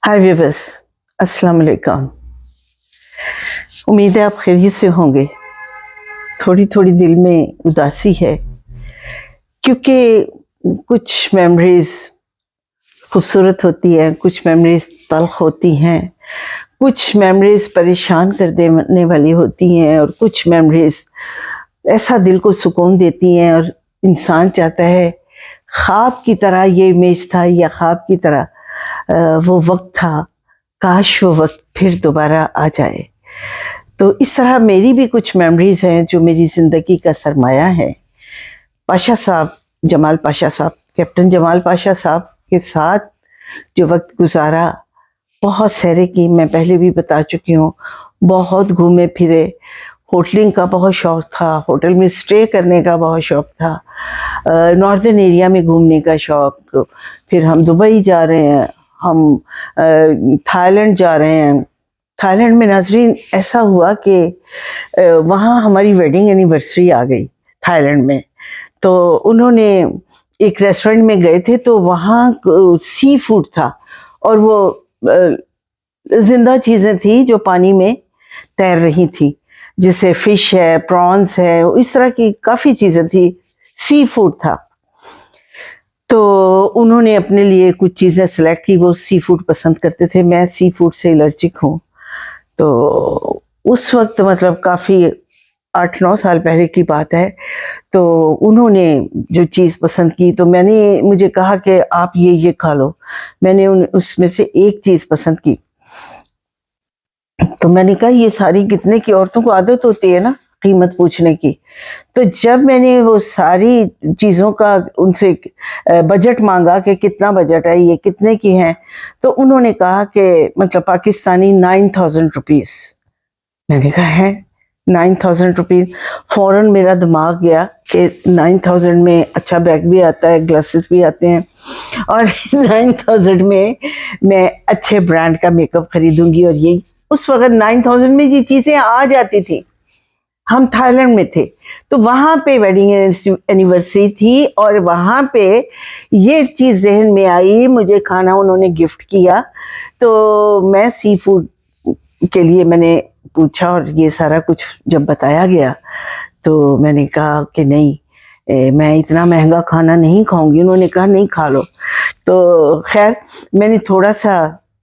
हाय viewers, अस्सलाम वालेकुम। उम्मीद है आप खैरियत से होंगे। थोड़ी थोड़ी दिल में उदासी है क्योंकि कुछ मेमोरीज खूबसूरत होती हैं, कुछ मेमोरीज तल्ख होती हैं, कुछ मेमोरीज परेशान कर देने वाली होती हैं और कुछ मेमोरीज ऐसा दिल को सुकून देती हैं और इंसान चाहता है ख्वाब की तरह ये इमेज था या ख्वाब की तरह वो वक्त था, काश वो वक्त फिर दोबारा आ जाए। तो इस तरह मेरी भी कुछ मेमोरीज हैं जो मेरी ज़िंदगी का सरमाया है। पाशा साहब, जमाल पाशा साहब, कैप्टन जमाल पाशा साहब के साथ जो वक्त गुजारा, बहुत सैरें की, मैं पहले भी बता चुकी हूँ। बहुत घूमे फिरे, होटलिंग का बहुत शौक़ था, होटल में स्टे करने का बहुत शौक़ था, नॉर्दर्न एरिया में घूमने का शौक़। फिर हम दुबई जा रहे हैं, हम थाईलैंड जा रहे हैं। थाईलैंड में नाज़रीन ऐसा हुआ कि वहाँ हमारी वेडिंग एनिवर्सरी आ गई थाईलैंड में। तो उन्होंने एक रेस्टोरेंट में गए थे तो वहाँ सी फूड था और वो ज़िंदा चीज़ें थी जो पानी में तैर रही थी, जैसे फ़िश है, प्रॉन्स है, इस तरह की काफ़ी चीज़ें थी, सी फूड था। तो उन्होंने अपने लिए कुछ चीज़ें सेलेक्ट की, वो सी फूड पसंद करते थे, मैं सी फूड से एलर्जिक हूँ। तो उस वक़्त मतलब काफ़ी 8-9 साल पहले की बात है। तो उन्होंने जो चीज़ पसंद की तो मुझे कहा कि आप ये खा लो। मैंने उसमें से एक चीज़ पसंद की। तो मैंने कहा ये सारी कितने की, औरतों को आदत होती है ना कीमत पूछने की। तो जब मैंने वो सारी चीज़ों का उनसे बजट मांगा कि कितना बजट है, ये कितने की हैं, तो उन्होंने कहा कि मतलब पाकिस्तानी 9000 रुपीज़। मैंने कहा है 9000 रुपीज़। फ़ौरन मेरा दिमाग गया कि 9000 में अच्छा बैग भी आता है, ग्लासेस भी आते हैं और 9000 में मैं अच्छे ब्रांड का मेकअप खरीदूंगी। और यही उस वक्त 9000 में ये चीज़ें आ जाती थी। हम थाईलैंड में थे तो वहाँ पे वेडिंग एनिवर्सरी थी और वहाँ पे ये चीज़ ज़हन में आई, मुझे खाना उन्होंने गिफ्ट किया। तो मैं सी फूड के लिए मैंने पूछा और ये सारा कुछ जब बताया गया तो मैंने कहा कि नहीं, मैं इतना महंगा खाना नहीं खाऊंगी। उन्होंने कहा नहीं खा लो। तो खैर मैंने थोड़ा सा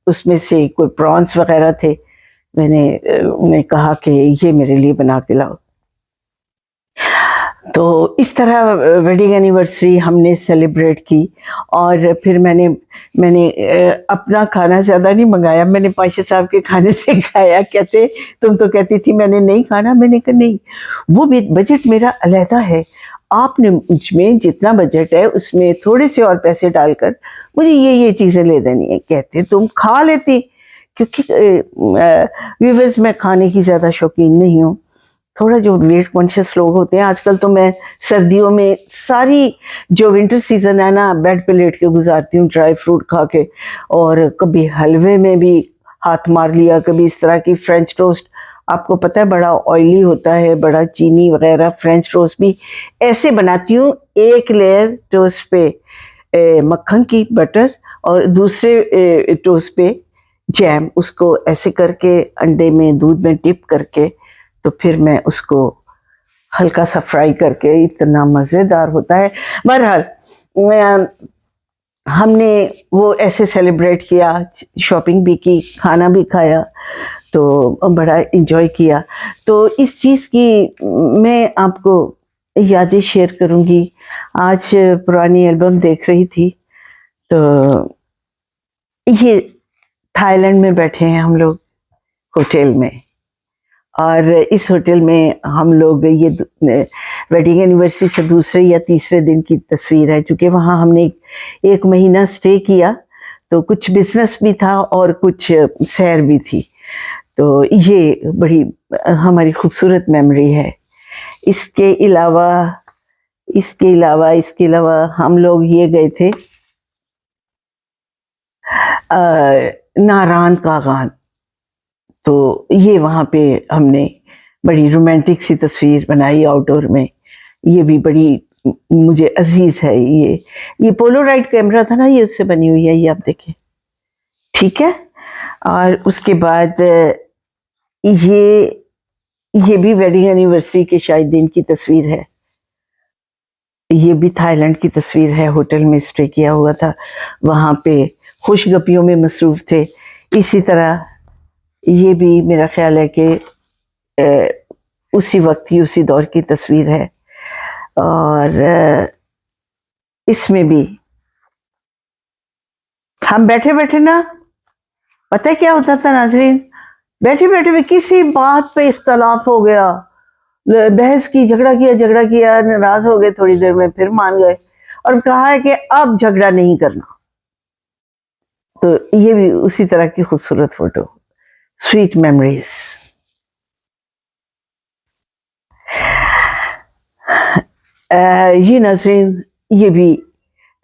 उसमें से कोई प्रॉन्स वगैरह थे, मैंने उन्हें कहा कि ये मेरे लिए बना के लाओ। तो इस तरह वेडिंग एनिवर्सरी हमने सेलिब्रेट की। और फिर मैंने अपना खाना ज़्यादा नहीं मंगाया, मैंने पाशा साहब के खाने से खाया। कहते तुम तो कहती थी मैंने नहीं खाना। मैंने कहा नहीं, वो भी बजट मेरा अलहदा है, आपने मुझ में जितना बजट है उसमें थोड़े से और पैसे डालकर मुझे ये चीज़ें ले देनी है। कहते तुम खा लेती, क्योंकि व्यूवर्स मैं खाने की ज़्यादा शौकीन नहीं हूँ। थोड़ा जो वेट कॉन्शियस लोग होते हैं आजकल, तो मैं सर्दियों में सारी जो विंटर सीजन है ना बेड पे लेट के गुजारती हूँ, ड्राई फ्रूट खा के। और कभी हलवे में भी हाथ मार लिया, कभी इस तरह की फ्रेंच टोस्ट, आपको पता है बड़ा ऑयली होता है, बड़ा चीनी वगैरह। फ्रेंच टोस्ट भी ऐसे बनाती हूँ, एक लेयर टोस्ट पे मक्खन की बटर और दूसरे टोस्ट पे जैम, उसको ऐसे करके अंडे में दूध में डिप करके तो फिर मैं उसको हल्का सा फ्राई करके, इतना मज़ेदार होता है। बहरहाल हमने वो ऐसे सेलिब्रेट किया, शॉपिंग भी की, खाना भी खाया, तो बड़ा इन्जॉय किया। तो इस चीज़ की मैं आपको यादें शेयर करूँगी। आज पुरानी एल्बम देख रही थी तो ये थाईलैंड में बैठे हैं हम लोग होटल में, और इस होटल में हम लोग ये वेडिंग एनिवर्सरी से दूसरे या तीसरे दिन की तस्वीर है, क्योंकि वहाँ हमने एक महीना स्टे किया तो कुछ बिजनेस भी था और कुछ सैर भी थी। तो ये बड़ी हमारी खूबसूरत मेमोरी है। इसके अलावा हम लोग ये गए थे नारान कागान। तो ये वहाँ पे हमने बड़ी रोमांटिक सी तस्वीर बनाई आउटडोर में। ये भी बड़ी मुझे अजीज है। ये पोलोराइड कैमरा था ना, ये उससे बनी हुई है, ये आप देखें, ठीक है। اور اس کے بعد یہ بھی ویڈنگ اینیورسری کے شاید دن کی تصویر ہے. یہ بھی تھائی لینڈ کی تصویر ہے. ہوٹل میں اسٹے کیا ہوا تھا, وہاں پہ خوش گپیوں میں مصروف تھے. اسی طرح یہ بھی میرا خیال ہے کہ اسی وقت کی اسی دور کی تصویر ہے. اور اس میں بھی ہم بیٹھے بیٹھے نا, پتہ ہے کیا ہوتا تھا ناظرین, بیٹھے بیٹھے میں کسی بات پہ اختلاف ہو گیا, بحث کی, جھگڑا کیا, ناراض ہو گئے, تھوڑی دیر میں پھر مان گئے اور کہا ہے کہ اب جھگڑا نہیں کرنا. تو یہ بھی اسی طرح کی خوبصورت فوٹو, سویٹ میموریز. یہ ناظرین یہ بھی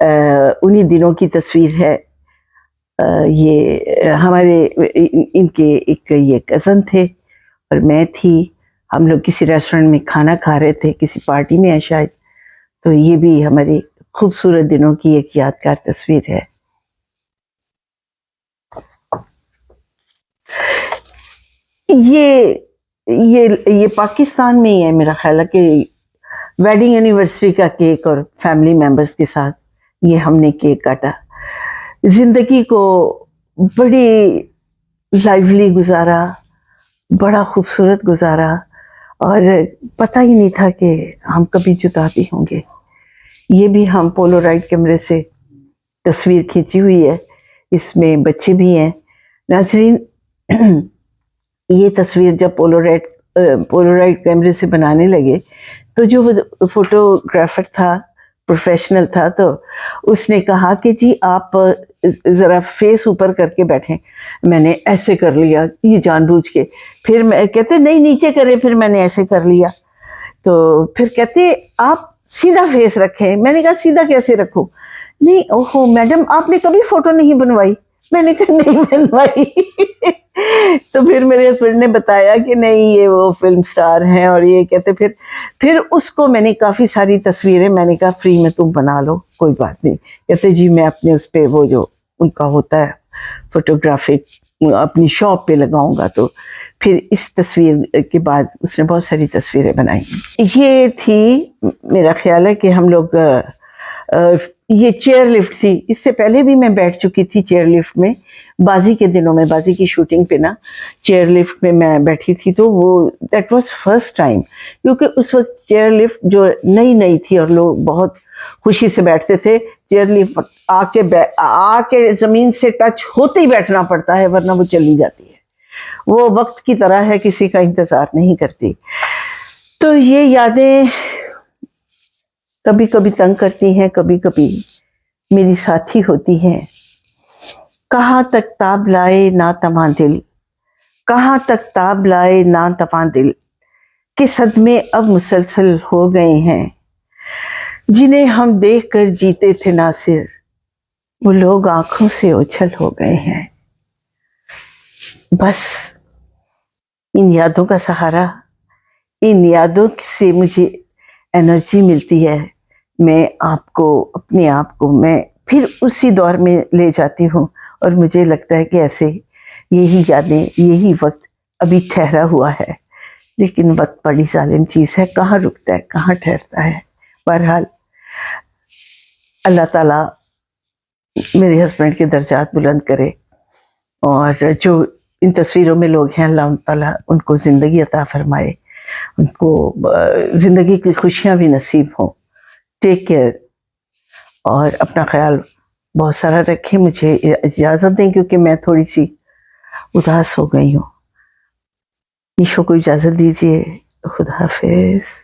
انہی دنوں کی تصویر ہے. یہ ہمارے ان کے ایک یہ کزن تھے اور میں تھی. ہم لوگ کسی ریسٹورنٹ میں کھانا کھا رہے تھے, کسی پارٹی میں ہے شاید. تو یہ بھی ہماری خوبصورت دنوں کی ایک یادگار تصویر ہے. یہ پاکستان میں ہی ہے میرا خیال ہے کہ ویڈنگ اینیورسری کا کیک, اور فیملی ممبرس کے ساتھ یہ ہم نے کیک کاٹا. زندگی کو بڑی لائیولی گزارا, بڑا خوبصورت گزارا, اور پتہ ہی نہیں تھا کہ ہم کبھی جدا بھی ہوں گے. یہ بھی ہم پولورائڈ کیمرے سے تصویر کھینچی ہوئی ہے, اس میں بچے بھی ہیں. ناظرین یہ تصویر جب پولورائڈ کیمرے سے بنانے لگے تو جو فوٹوگرافر تھا, پروفیشنل تھا, تو اس نے کہا کہ جی آپ ذرا فیس اوپر کر کے بیٹھیں. میں نے ایسے کر لیا, یہ جان بوجھ کے. پھر میں کہتے نہیں نیچے کرے, پھر میں نے ایسے کر لیا. تو پھر کہتے آپ سیدھا فیس رکھیں. میں نے کہا سیدھا کیسے رکھوں؟ نہیں اوہو میڈم آپ نے کبھی فوٹو نہیں بنوائی؟ میں نے کہا نہیں بنوائی. تو پھر میرے ہسبینڈ نے بتایا کہ نہیں یہ وہ فلم سٹار ہیں, اور یہ کہتے پھر اس کو میں نے کافی ساری تصویریں, میں نے کہا فری میں تم بنا لو, کوئی بات نہیں. کہتے جی میں اپنے اس پہ وہ جو ان کا ہوتا ہے فوٹوگرافک اپنی شاپ پہ لگاؤں گا. تو پھر اس تصویر کے بعد اس نے بہت ساری تصویریں بنائی. یہ تھی میرا خیال ہے کہ ہم لوگ یہ چیئر لفٹ تھی. اس سے پہلے بھی میں بیٹھ چکی تھی چیئر لفٹ میں, بازی کے دنوں میں, بازی کی شوٹنگ پہ نا چیئر لفٹ میں میں بیٹھی تھی. تو وہ دیٹ واز فرسٹ ٹائم, کیونکہ اس وقت چیئر لفٹ جو نئی تھی اور لوگ بہت خوشی سے بیٹھتے تھے. چیئر لفٹ آ کے زمین سے ٹچ ہوتے ہی بیٹھنا پڑتا ہے, ورنہ وہ چلی جاتی ہے. وہ وقت کی طرح ہے, کسی کا انتظار نہیں کرتی. تو یہ یادیں کبھی کبھی تنگ کرتی ہیں, کبھی کبھی میری ساتھی ہوتی ہیں. کہاں تک تاب لائے نا تواں دل, کہاں تک تاب لائے نا تواں دل, کہ صدمے اب مسلسل ہو گئے ہیں. جنہیں ہم دیکھ کر جیتے تھے ناصر, وہ لوگ آنکھوں سے اوجھل ہو گئے ہیں. بس ان یادوں کا سہارا, ان یادوں سے مجھے انرجی ملتی ہے. میں آپ کو, اپنے آپ کو میں پھر اسی دور میں لے جاتی ہوں, اور مجھے لگتا ہے کہ ایسے یہی یادیں, یہی وقت ابھی ٹھہرا ہوا ہے. لیکن وقت بڑی ظالم چیز ہے, کہاں رکتا ہے, کہاں ٹھہرتا ہے. بہرحال اللہ تعالیٰ میرے ہسبینڈ کے درجات بلند کرے, اور جو ان تصویروں میں لوگ ہیں اللہ تعالیٰ ان کو زندگی عطا فرمائے, ان کو زندگی کی خوشیاں بھی نصیب ہوں. ٹیک کیئر, اور اپنا خیال بہت سارا رکھیں. مجھے اجازت دیں کیونکہ میں تھوڑی سی اداس ہو گئی ہوں. نیشو کو اجازت دیجیے. خدا حافظ.